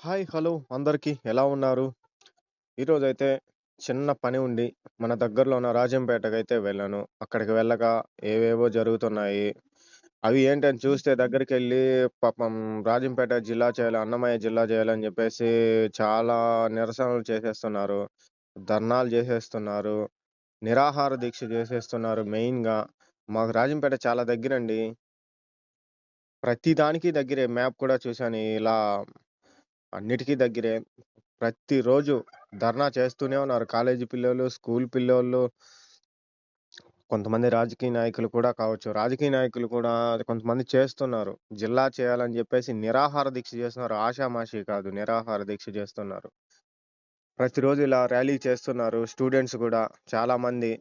Hi! Hello! అందరికి ఎలా ఉన్నారు? ఈరోజైతే చిన్న పని ఉండి, మన దగ్గరలో ఉన్న రాజంపేటకైతే వెళ్ళాను. అక్కడికి వెళ్ళగా ఏవేవో జరుగుతున్నాయి. అవి ఏంటని చూస్తే దగ్గరికెళ్ళి పాపం రాజంపేట జిల్లా చేయాలి, అన్నమయ్య జిల్లా చేయాలని జెప్పేసి చాలా నిరసనలు చేసేస్తున్నారు. ధర్నాలు జేసేస్తున్నారు. నిరాహార దీక్ష జేసేస్తున్నారు మెయిన్‌గా. మాకు రాజంపేట చాలా దగ్గరండి. ప్రతి దానికి దగ్గరే. మ్యాప్ కూడా చూసాను. ఇలా అన్నిటికి దగ్గరే. ప్రతిరోజు ధర్నా చేస్తూనే ఉన్నారు. కాలేజీ పిల్లోళ్ళు, స్కూల్ పిల్లోళ్ళు, కొంతమంది రాజకీయ నాయకులు కూడా కావచ్చు. రాజకీయ నాయకులు కూడా కొంతమంది చేస్తున్నారు. జిల్లా చేయాలని జెప్పేసి నిరాహార దీక్ష చేస్తున్నారు. ఆషామాషీ కాదు. నిరాహార దీక్ష చేస్తున్నారు. ప్రతిరోజు ఇలా ర్యాలీ చేస్తున్నారు. స్టూడెంట్స్ గూడా చాలామంది.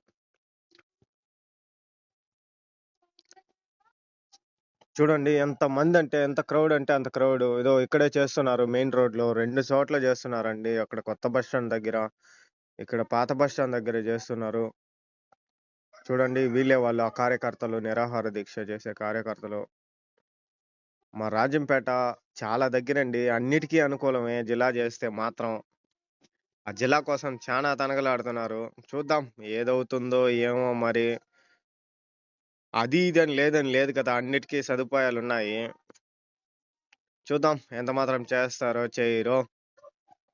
చూడండి ఎంతమందంటే ఎంత క్రౌడ్ అంటే అంత క్రౌడు. ఏదో ఇక్కడే చేస్తున్నారు మెయిన్ రోడ్‌లో. 2 చోట్ల చేస్తున్నారండి. అక్కడ కొత్త బస్ స్టాండ్ దగ్గర, ఇక్కడ పాత బస్ స్టాండ్ దగ్గర చేస్తున్నారు. చూడండి వీళ్ళే వాళ్ళు ఆ కార్యకర్తలు, నిరాహార దీక్ష చేసే కార్యకర్తలు. మా రాజంపేట చాలా దగ్గరండి. అన్నిటికి అనుకూలమే జిల్లా చేస్తే మాత్రం. ఆ జిల్లా కోసం చానా తనకలాడుతున్నారు. చూద్దాం ఏదవుతుందో ఏమో మరి. అది ఇది అని లేదని లేదు కదా! అన్నిటికి సదుపాయాలున్నాయి. చూద్దాం ఎంత మాత్రం చేస్తారో, చెయ్యరో.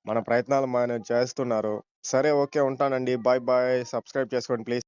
మన ప్రయత్నాలు మనం చేస్తున్నారు. సరే ఓకే. ఉంటానండి. Bye bye. సబ్స్క్రైబ్ చేసుకోండి ప్లీజ్.